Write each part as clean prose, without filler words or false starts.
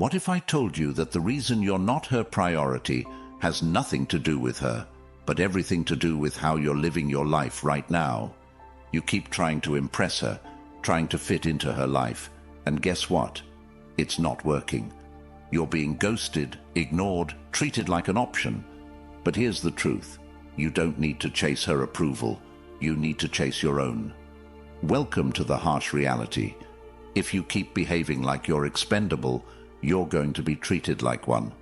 What if I told you that the reason you're not her priority has nothing to do with her, but everything to do with how you're living your life right now? You keep trying to impress her, trying to fit into her life, and guess what? It's not working. You're being ghosted, ignored, treated like an option. But here's the truth. You don't need to chase her approval. You need to chase your own. Welcome to the harsh reality. If you keep behaving like you're expendable, you're going to be treated like one.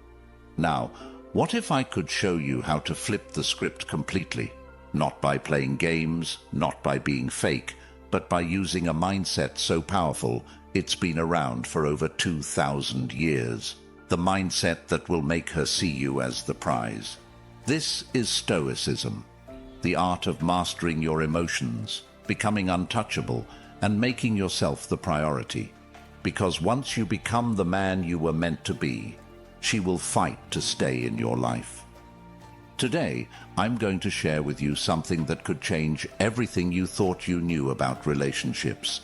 Now, what if I could show you how to flip the script completely? Not by playing games, not by being fake, but by using a mindset so powerful it's been around for over 2,000 years. The mindset that will make her see you as the prize. This is Stoicism, the art of mastering your emotions, becoming untouchable, and making yourself the priority. Because once you become the man you were meant to be, she will fight to stay in your life. Today, I'm going to share with you something that could change everything you thought you knew about relationships.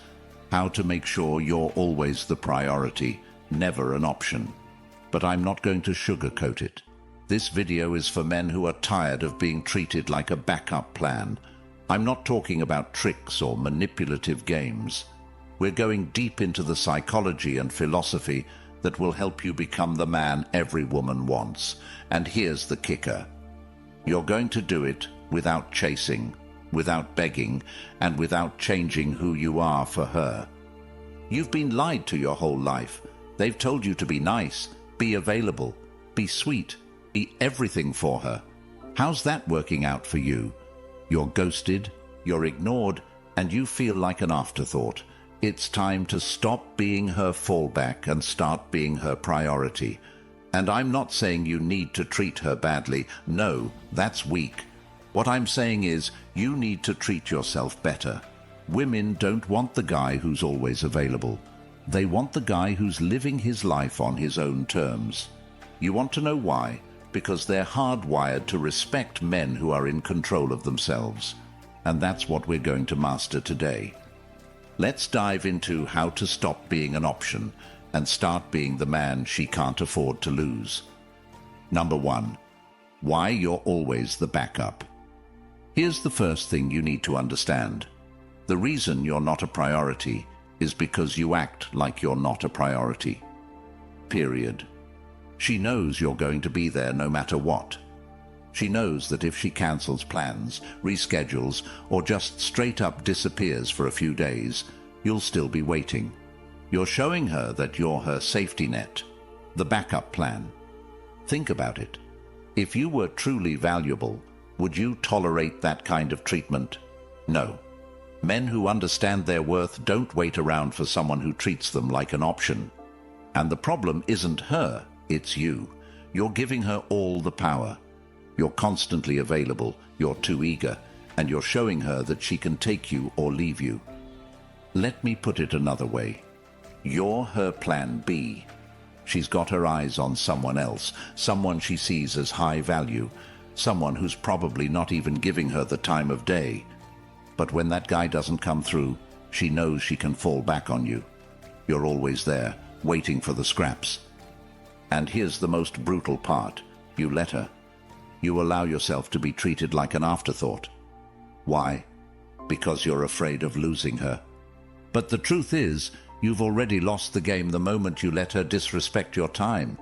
How to make sure you're always the priority, never an option. But I'm not going to sugarcoat it. This video is for men who are tired of being treated like a backup plan. I'm not talking about tricks or manipulative games. We're going deep into the psychology and philosophy that will help you become the man every woman wants. And here's the kicker. You're going to do it without chasing, without begging, and without changing who you are for her. You've been lied to your whole life. They've told you to be nice, be available, be sweet, be everything for her. How's that working out for you? You're ghosted, you're ignored, and you feel like an afterthought. It's time to stop being her fallback and start being her priority. And I'm not saying you need to treat her badly. No, that's weak. What I'm saying is you need to treat yourself better. Women don't want the guy who's always available. They want the guy who's living his life on his own terms. You want to know why? Because they're hardwired to respect men who are in control of themselves. And that's what we're going to master today. Let's dive into how to stop being an option and start being the man she can't afford to lose. Number 1. Why you're always the backup. Here's the first thing you need to understand. The reason you're not a priority is because you act like you're not a priority. Period. She knows you're going to be there no matter what. She knows that if she cancels plans, reschedules, or just straight up disappears for a few days, you'll still be waiting. You're showing her that you're her safety net, the backup plan. Think about it. If you were truly valuable, would you tolerate that kind of treatment? No. Men who understand their worth don't wait around for someone who treats them like an option. And the problem isn't her, it's you. You're giving her all the power. You're constantly available, you're too eager, and you're showing her that she can take you or leave you. Let me put it another way. You're her plan B. She's got her eyes on someone else, someone she sees as high value, someone who's probably not even giving her the time of day. But when that guy doesn't come through, she knows she can fall back on you. You're always there, waiting for the scraps. And here's the most brutal part. You let her. You allow yourself to be treated like an afterthought. Why? Because you're afraid of losing her. But the truth is, you've already lost the game the moment you let her disrespect your time.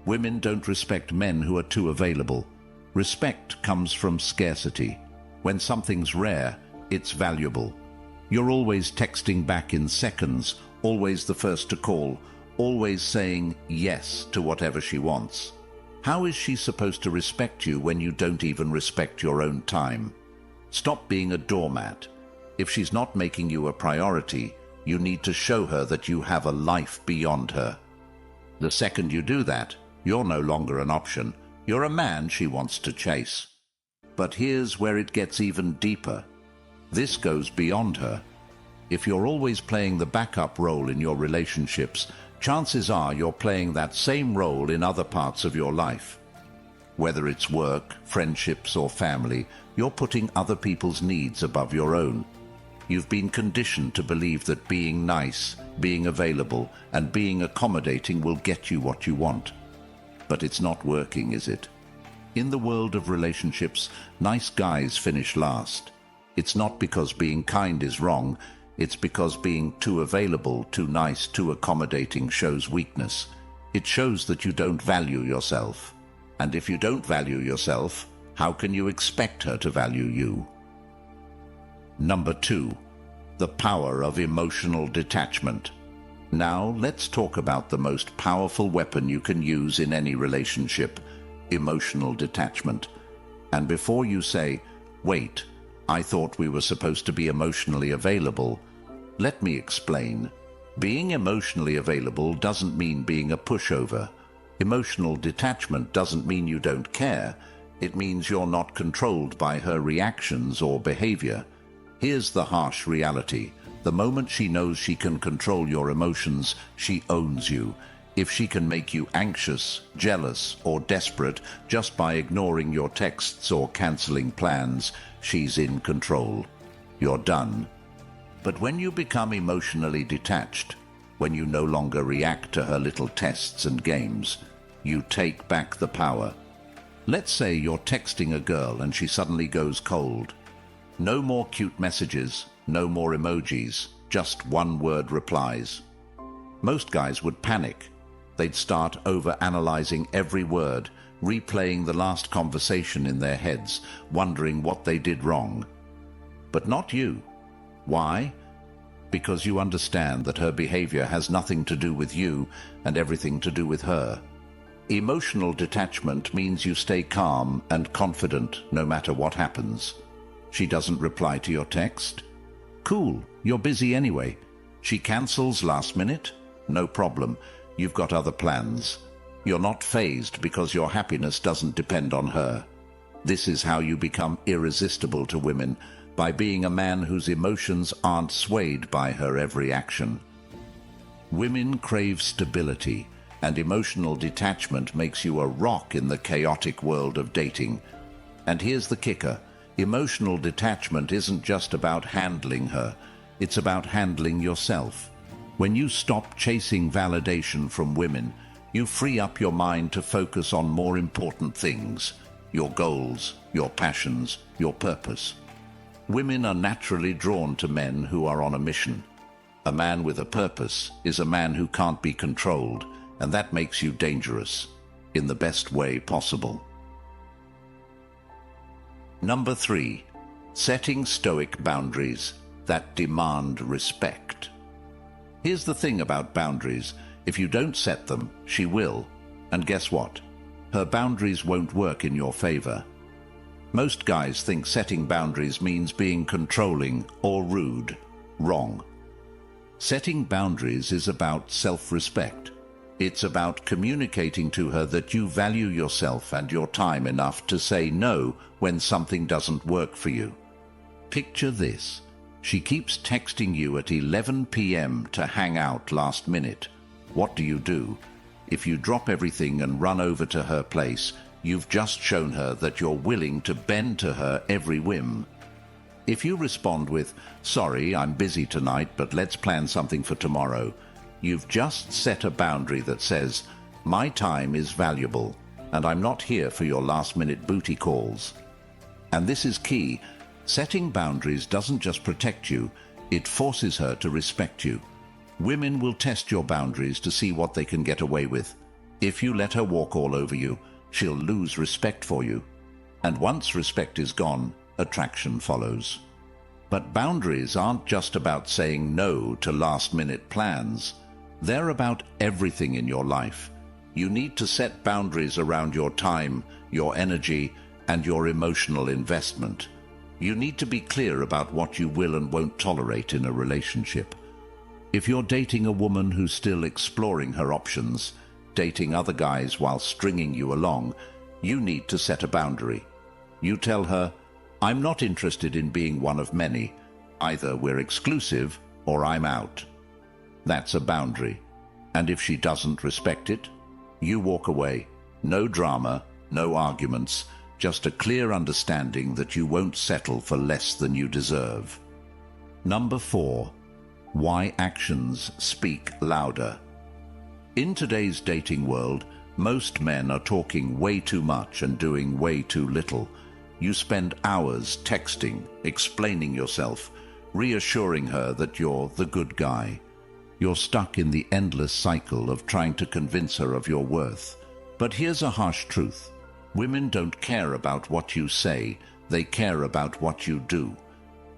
Women don't respect men who are too available. Respect comes from scarcity. When something's rare, it's valuable. You're always texting back in seconds, always the first to call, always saying yes to whatever she wants. How is she supposed to respect you when you don't even respect your own time? Stop being a doormat. If she's not making you a priority, you need to show her that you have a life beyond her. The second you do that, you're no longer an option. You're a man she wants to chase. But here's where it gets even deeper. This goes beyond her. If you're always playing the backup role in your relationships, chances are you're playing that same role in other parts of your life. Whether it's work, friendships, or family, you're putting other people's needs above your own. You've been conditioned to believe that being nice, being available, and being accommodating will get you what you want. But it's not working, is it? In the world of relationships, nice guys finish last. It's not because being kind is wrong, it's because being too available, too nice, too accommodating shows weakness. It shows that you don't value yourself. And if you don't value yourself, how can you expect her to value you? Number 2, the power of emotional detachment. Now let's talk about the most powerful weapon you can use in any relationship, emotional detachment. And before you say, "Wait, I thought we were supposed to be emotionally available," let me explain. Being emotionally available doesn't mean being a pushover. Emotional detachment doesn't mean you don't care. It means you're not controlled by her reactions or behavior. Here's the harsh reality. The moment she knows she can control your emotions, she owns you. If she can make you anxious, jealous, or desperate just by ignoring your texts or canceling plans, she's in control. You're done. But when you become emotionally detached, when you no longer react to her little tests and games, you take back the power. Let's say you're texting a girl and she suddenly goes cold. No more cute messages, no more emojis, just one-word replies. Most guys would panic. They'd start over-analyzing every word, replaying the last conversation in their heads, wondering what they did wrong. But not you. Why? Because you understand that her behavior has nothing to do with you and everything to do with her. Emotional detachment means you stay calm and confident no matter what happens. She doesn't reply to your text? Cool, you're busy anyway. She cancels last minute? No problem, you've got other plans. You're not fazed because your happiness doesn't depend on her. This is how you become irresistible to women, by being a man whose emotions aren't swayed by her every action. Women crave stability, and emotional detachment makes you a rock in the chaotic world of dating. And here's the kicker. Emotional detachment isn't just about handling her, it's about handling yourself. When you stop chasing validation from women, you free up your mind to focus on more important things, your goals, your passions, your purpose. Women are naturally drawn to men who are on a mission. A man with a purpose is a man who can't be controlled, and that makes you dangerous, in the best way possible. Number 3, setting Stoic boundaries that demand respect. Here's the thing about boundaries. If you don't set them, she will. And guess what? Her boundaries won't work in your favor. Most guys think setting boundaries means being controlling or rude. Wrong. Setting boundaries is about self-respect. It's about communicating to her that you value yourself and your time enough to say no when something doesn't work for you. Picture this. She keeps texting you at 11 p.m. to hang out last minute. What do? If you drop everything and run over to her place, you've just shown her that you're willing to bend to her every whim. If you respond with, "Sorry, I'm busy tonight, but let's plan something for tomorrow," you've just set a boundary that says, "My time is valuable, and I'm not here for your last-minute booty calls." And this is key. Setting boundaries doesn't just protect you, it forces her to respect you. Women will test your boundaries to see what they can get away with. If you let her walk all over you, she'll lose respect for you. And once respect is gone, attraction follows. But boundaries aren't just about saying no to last-minute plans. They're about everything in your life. You need to set boundaries around your time, your energy, and your emotional investment. You need to be clear about what you will and won't tolerate in a relationship. If you're dating a woman who's still exploring her options, dating other guys while stringing you along, you need to set a boundary. You tell her, "I'm not interested in being one of many. Either we're exclusive or I'm out." That's a boundary. And if she doesn't respect it, you walk away. No drama, no arguments, just a clear understanding that you won't settle for less than you deserve. Number 4. Why actions speak louder. In today's dating world, most men are talking way too much and doing way too little. You spend hours texting, explaining yourself, reassuring her that you're the good guy. You're stuck in the endless cycle of trying to convince her of your worth. But here's a harsh truth. Women don't care about what you say, they care about what you do.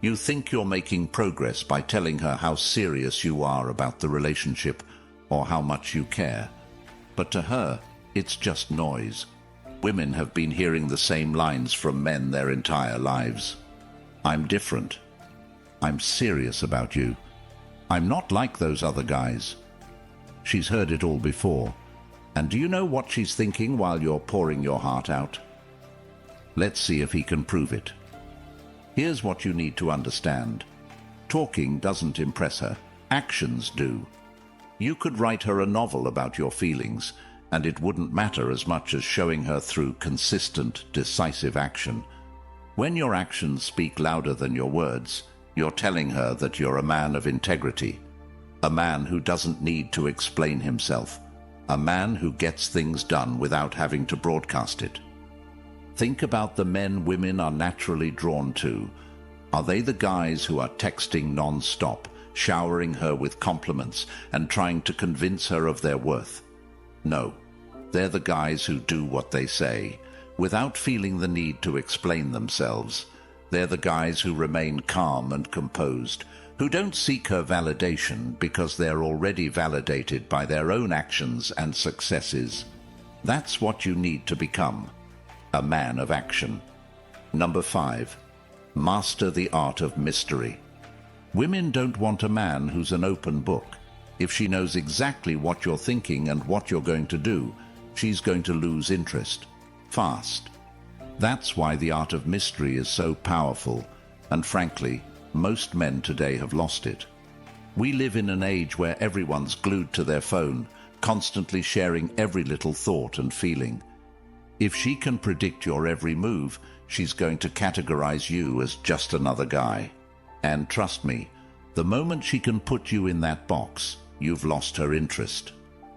You think you're making progress by telling her how serious you are about the relationship or how much you care. But to her, it's just noise. Women have been hearing the same lines from men their entire lives. I'm different. I'm serious about you. I'm not like those other guys. She's heard it all before. And do you know what she's thinking while you're pouring your heart out? Let's see if he can prove it. Here's what you need to understand. Talking doesn't impress her. Actions do. You could write her a novel about your feelings, and it wouldn't matter as much as showing her through consistent, decisive action. When your actions speak louder than your words, you're telling her that you're a man of integrity, a man who doesn't need to explain himself, a man who gets things done without having to broadcast it. Think about the men women are naturally drawn to. Are they the guys who are texting non-stop, showering her with compliments and trying to convince her of their worth? No, they're the guys who do what they say, without feeling the need to explain themselves. They're the guys who remain calm and composed, who don't seek her validation because they're already validated by their own actions and successes. That's what you need to become, a man of action. Number 5. Master the art of mystery. Women don't want a man who's an open book. If she knows exactly what you're thinking and what you're going to do, she's going to lose interest fast. That's why the art of mystery is so powerful, and frankly, most men today have lost it. We live in an age where everyone's glued to their phone, constantly sharing every little thought and feeling. If she can predict your every move, she's going to categorize you as just another guy. And trust me, the moment she can put you in that box, you've lost her interest.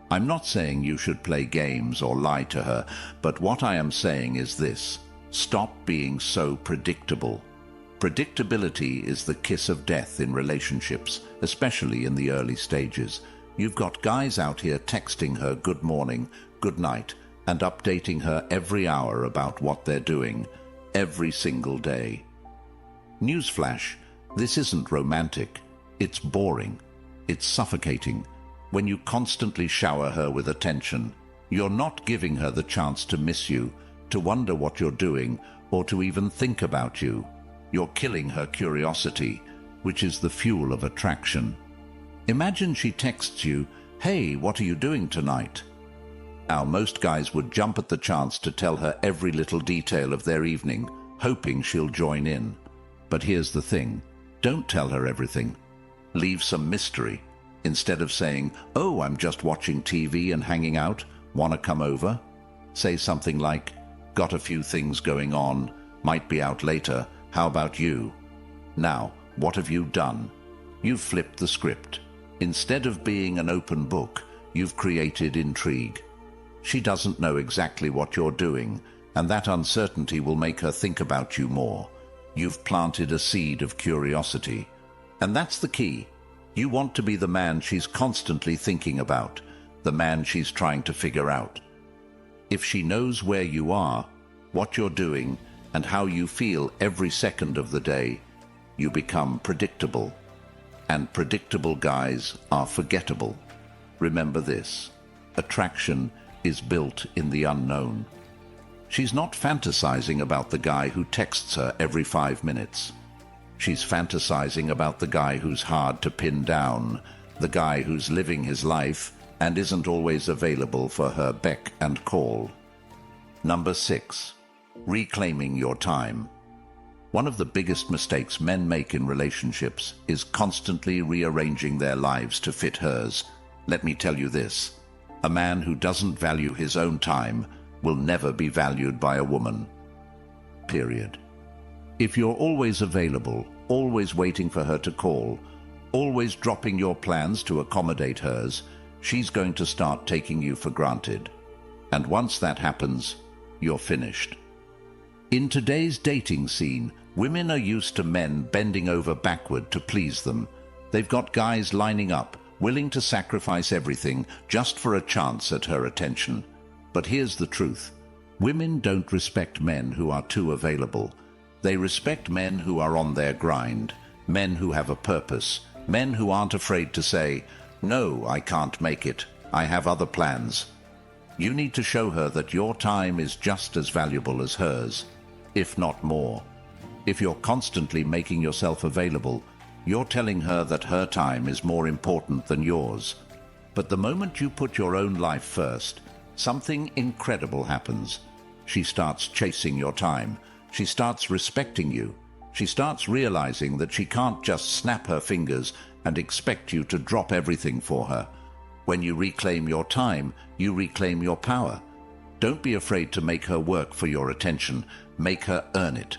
I'm not saying you should play games or lie to her, but what I am saying is this: stop being so predictable. Predictability is the kiss of death in relationships, especially in the early stages. You've got guys out here texting her good morning, good night, and updating her every hour about what they're doing, every single day. Newsflash, this isn't romantic. It's boring. It's suffocating. When you constantly shower her with attention, you're not giving her the chance to miss you, to wonder what you're doing, or to even think about you. You're killing her curiosity, which is the fuel of attraction. Imagine she texts you, "Hey, what are you doing tonight?" Now, most guys would jump at the chance to tell her every little detail of their evening, hoping she'll join in. But here's the thing: don't tell her everything. Leave some mystery. Instead of saying, "Oh, I'm just watching TV and hanging out, wanna come over?" say something like, "Got a few things going on, might be out later, how about you?" Now, what have you done? You've flipped the script. Instead of being an open book, you've created intrigue. She doesn't know exactly what you're doing, and that uncertainty will make her think about you more. You've planted a seed of curiosity. And that's the key. You want to be the man she's constantly thinking about, the man she's trying to figure out. If she knows where you are, what you're doing, and how you feel every second of the day, you become predictable. And predictable guys are forgettable. Remember this: attraction is built in the unknown. She's not fantasizing about the guy who texts her every 5 minutes. She's fantasizing about the guy who's hard to pin down, the guy who's living his life and isn't always available for her beck and call. Number 6. Reclaiming your time. One of the biggest mistakes men make in relationships is constantly rearranging their lives to fit hers. Let me tell you this: a man who doesn't value his own time will never be valued by a woman. Period. If you're always available, always waiting for her to call, always dropping your plans to accommodate hers, she's going to start taking you for granted. And once that happens, you're finished. In today's dating scene, women are used to men bending over backward to please them. They've got guys lining up, willing to sacrifice everything just for a chance at her attention. But here's the truth. Women don't respect men who are too available. They respect men who are on their grind, men who have a purpose, men who aren't afraid to say, "No, I can't make it. I have other plans." You need to show her that your time is just as valuable as hers, if not more. If you're constantly making yourself available, you're telling her that her time is more important than yours. But the moment you put your own life first, something incredible happens. She starts chasing your time. She starts respecting you. She starts realizing that she can't just snap her fingers and expect you to drop everything for her. When you reclaim your time, you reclaim your power. Don't be afraid to make her work for your attention. Make her earn it.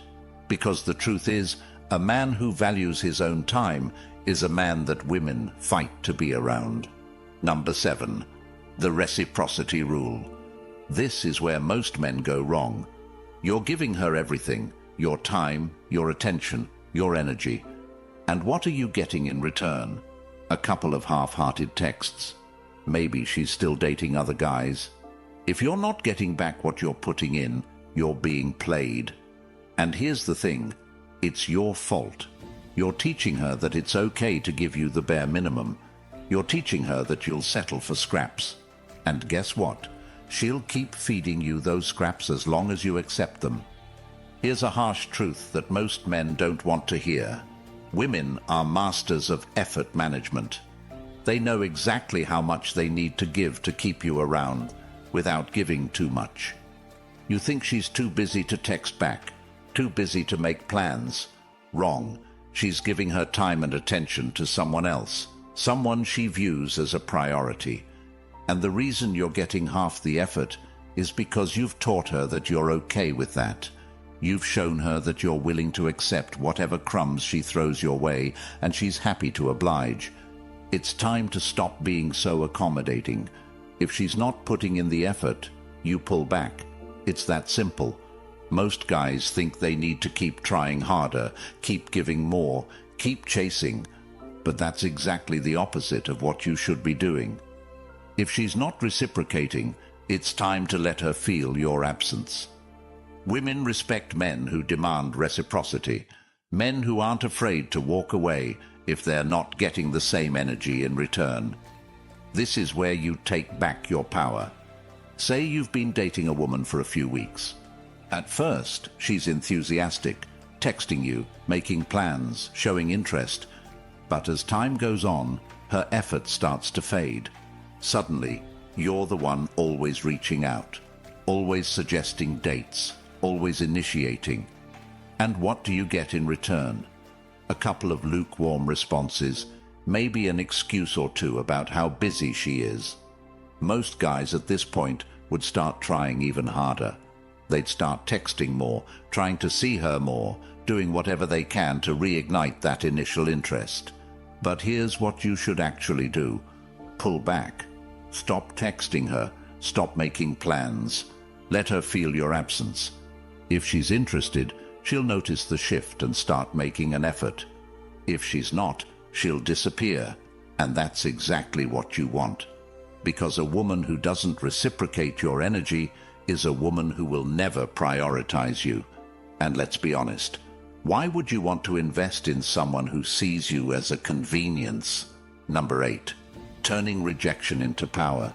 Because the truth is, a man who values his own time is a man that women fight to be around. Number 7. The Reciprocity Rule. This is where most men go wrong. You're giving her everything, your time, your attention, your energy. And what are you getting in return? A couple of half-hearted texts. Maybe she's still dating other guys. If you're not getting back what you're putting in, you're being played. And here's the thing, it's your fault. You're teaching her that it's okay to give you the bare minimum. You're teaching her that you'll settle for scraps. And guess what? She'll keep feeding you those scraps as long as you accept them. Here's a harsh truth that most men don't want to hear. Women are masters of effort management. They know exactly how much they need to give to keep you around without giving too much. You think she's too busy to text back, too busy to make plans. Wrong. She's giving her time and attention to someone else, someone she views as a priority. And the reason you're getting half the effort is because you've taught her that you're okay with that. You've shown her that you're willing to accept whatever crumbs she throws your way, and she's happy to oblige. It's time to stop being so accommodating. If she's not putting in the effort, you pull back. It's that simple. Most guys think they need to keep trying harder, keep giving more, keep chasing. But that's exactly the opposite of what you should be doing. If she's not reciprocating, it's time to let her feel your absence. Women respect men who demand reciprocity, men who aren't afraid to walk away if they're not getting the same energy in return. This is where you take back your power. Say you've been dating a woman for a few weeks. At first, she's enthusiastic, texting you, making plans, showing interest. But as time goes on, her effort starts to fade. Suddenly, you're the one always reaching out, always suggesting dates, always initiating. And what do you get in return? A couple of lukewarm responses, maybe an excuse or two about how busy she is. Most guys at this point would start trying even harder. They'd start texting more, trying to see her more, doing whatever they can to reignite that initial interest. But here's what you should actually do. Pull back. Stop texting her. Stop making plans. Let her feel your absence. If she's interested, she'll notice the shift and start making an effort. If she's not, she'll disappear. And that's exactly what you want. Because a woman who doesn't reciprocate your energy is a woman who will never prioritize you. And let's be honest, why would you want to invest in someone who sees you as a convenience? Number 8. Turning rejection into power.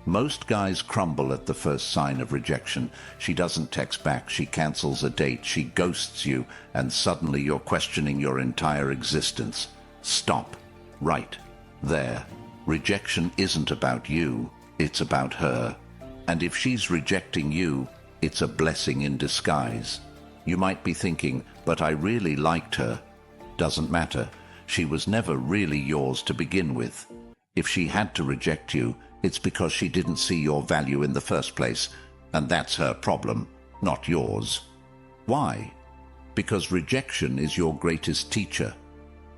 Most guys crumble at the first sign of rejection. She doesn't text back, she cancels a date, she ghosts you, and suddenly you're questioning your entire existence. Stop. Right. There. Rejection isn't about you, it's about her. And if she's rejecting you, it's a blessing in disguise. You might be thinking, but I really liked her. Doesn't matter. She was never really yours to begin with. If she had to reject you, it's because she didn't see your value in the first place, and that's her problem, not yours. Why? Because rejection is your greatest teacher.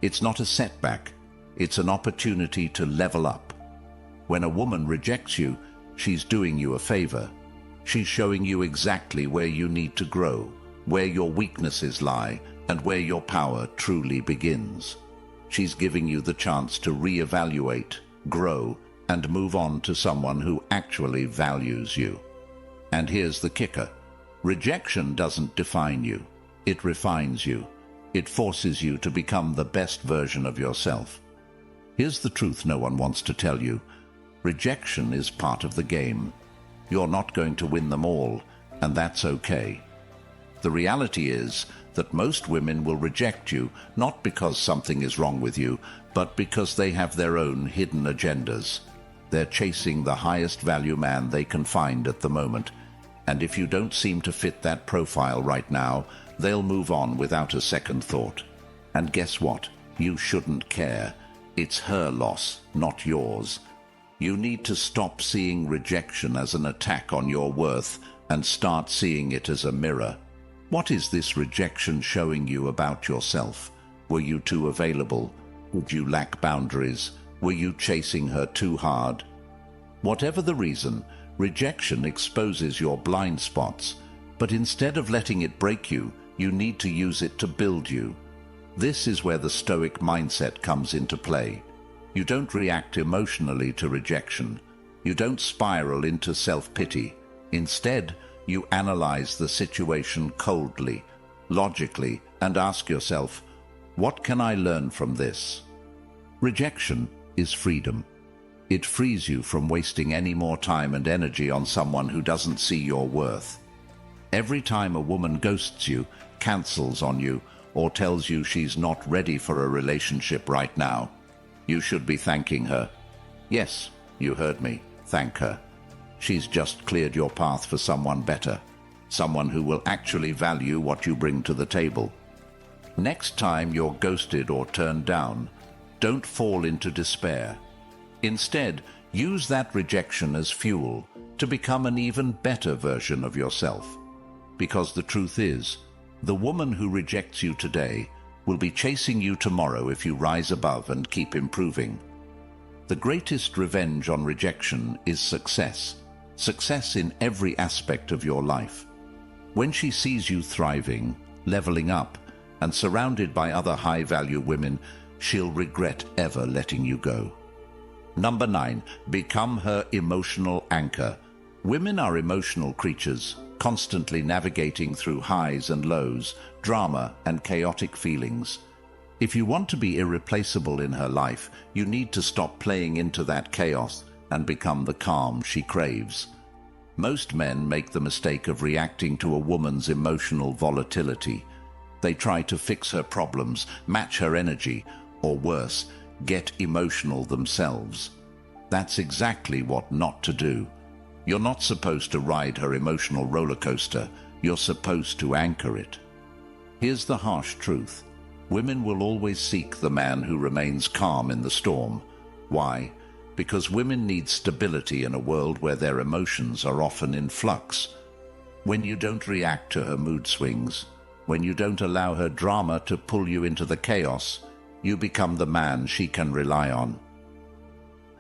It's not a setback, it's an opportunity to level up. When a woman rejects you, she's doing you a favor. She's showing you exactly where you need to grow, where your weaknesses lie, and where your power truly begins. She's giving you the chance to reevaluate, grow, and move on to someone who actually values you. And here's the kicker. Rejection doesn't define you. It refines you. It forces you to become the best version of yourself. Here's the truth no one wants to tell you. Rejection is part of the game. You're not going to win them all, and that's okay. The reality is that most women will reject you not because something is wrong with you, but because they have their own hidden agendas. They're chasing the highest value man they can find at the moment, and if you don't seem to fit that profile right now, they'll move on without a second thought. And guess what? You shouldn't care. It's her loss, not yours. You need to stop seeing rejection as an attack on your worth and start seeing it as a mirror. What is this rejection showing you about yourself? Were you too available? Did you lack boundaries? Were you chasing her too hard? Whatever the reason, rejection exposes your blind spots, but instead of letting it break you, you need to use it to build you. This is where the Stoic mindset comes into play. You don't react emotionally to rejection. You don't spiral into self-pity. Instead, you analyze the situation coldly, logically, and ask yourself, what can I learn from this? Rejection is freedom. It frees you from wasting any more time and energy on someone who doesn't see your worth. Every time a woman ghosts you, cancels on you, or tells you she's not ready for a relationship right now, you should be thanking her. Yes, you heard me. Thank her. She's just cleared your path for someone better, someone who will actually value what you bring to the table. Next time you're ghosted or turned down, don't fall into despair. Instead, use that rejection as fuel to become an even better version of yourself. Because the truth is, the woman who rejects you today will be chasing you tomorrow if you rise above and keep improving. The greatest revenge on rejection is success. Success in every aspect of your life. When she sees you thriving, leveling up, and surrounded by other high-value women, she'll regret ever letting you go. Number 9, become her emotional anchor. Women are emotional creatures, constantly navigating through highs and lows, drama and chaotic feelings. If you want to be irreplaceable in her life, you need to stop playing into that chaos and become the calm she craves. Most men make the mistake of reacting to a woman's emotional volatility. They try to fix her problems, match her energy, or worse, get emotional themselves. That's exactly what not to do. You're not supposed to ride her emotional roller coaster. You're supposed to anchor it. Here's the harsh truth. Women will always seek the man who remains calm in the storm. Why? Because women need stability in a world where their emotions are often in flux. When you don't react to her mood swings, when you don't allow her drama to pull you into the chaos, you become the man she can rely on.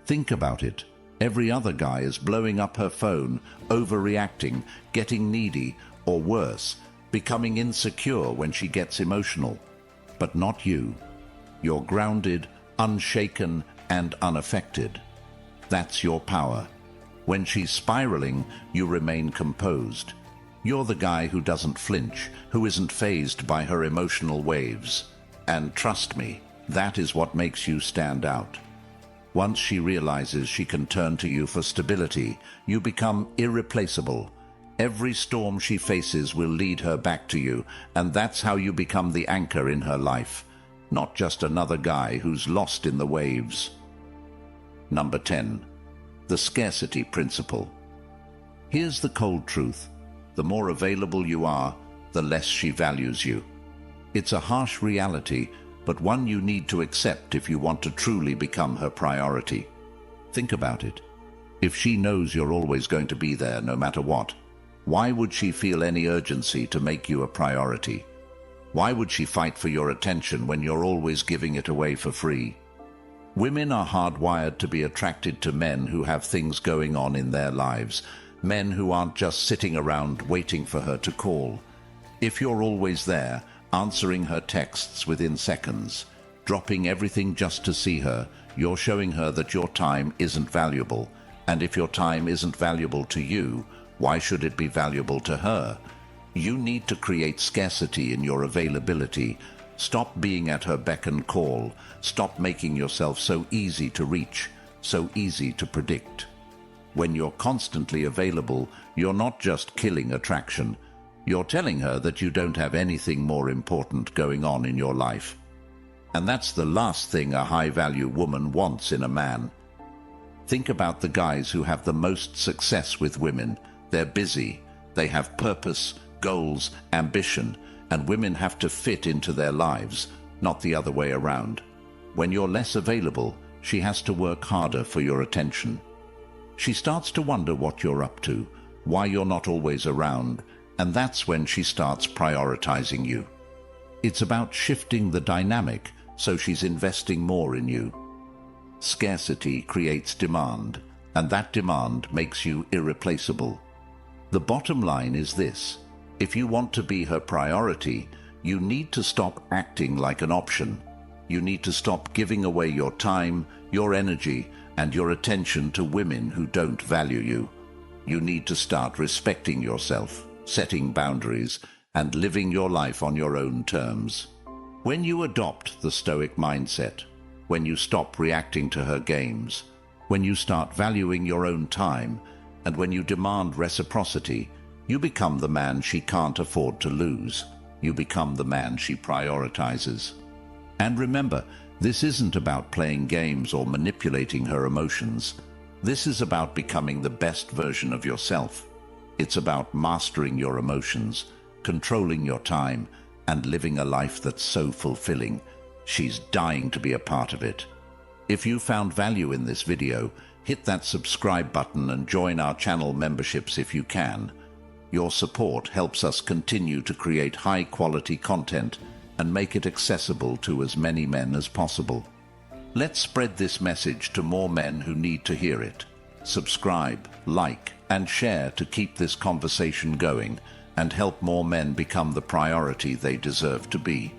Think about it. Every other guy is blowing up her phone, overreacting, getting needy, or worse, becoming insecure when she gets emotional. But not you. You're grounded, unshaken, and unaffected. That's your power. When she's spiraling, you remain composed. You're the guy who doesn't flinch, who isn't fazed by her emotional waves. And trust me, that is what makes you stand out. Once she realizes she can turn to you for stability, you become irreplaceable. Every storm she faces will lead her back to you, and that's how you become the anchor in her life, not just another guy who's lost in the waves. Number 10. The Scarcity Principle. Here's the cold truth. The more available you are, the less she values you. It's a harsh reality, but one you need to accept if you want to truly become her priority. Think about it. If she knows you're always going to be there no matter what, why would she feel any urgency to make you a priority? Why would she fight for your attention when you're always giving it away for free? Women are hardwired to be attracted to men who have things going on in their lives, men who aren't just sitting around waiting for her to call. If you're always there, answering her texts within seconds, dropping everything just to see her, you're showing her that your time isn't valuable. And if your time isn't valuable to you, why should it be valuable to her? You need to create scarcity in your availability. Stop being at her beck and call. Stop making yourself so easy to reach, so easy to predict. When you're constantly available, you're not just killing attraction. You're telling her that you don't have anything more important going on in your life. And that's the last thing a high-value woman wants in a man. Think about the guys who have the most success with women. They're busy. They have purpose, goals, ambition, and women have to fit into their lives, not the other way around. When you're less available, she has to work harder for your attention. She starts to wonder what you're up to, why you're not always around, and that's when she starts prioritizing you. It's about shifting the dynamic so she's investing more in you. Scarcity creates demand, and that demand makes you irreplaceable. The bottom line is this: if you want to be her priority, you need to stop acting like an option. You need to stop giving away your time, your energy, and your attention to women who don't value you. You need to start respecting yourself, setting boundaries, and living your life on your own terms. When you adopt the Stoic mindset, when you stop reacting to her games, when you start valuing your own time, and when you demand reciprocity, you become the man she can't afford to lose. You become the man she prioritizes. And remember, this isn't about playing games or manipulating her emotions. This is about becoming the best version of yourself. It's about mastering your emotions, controlling your time, and living a life that's so fulfilling. She's dying to be a part of it. If you found value in this video, hit that subscribe button and join our channel memberships if you can. Your support helps us continue to create high-quality content and make it accessible to as many men as possible. Let's spread this message to more men who need to hear it. Subscribe, like, and share to keep this conversation going and help more men become the priority they deserve to be.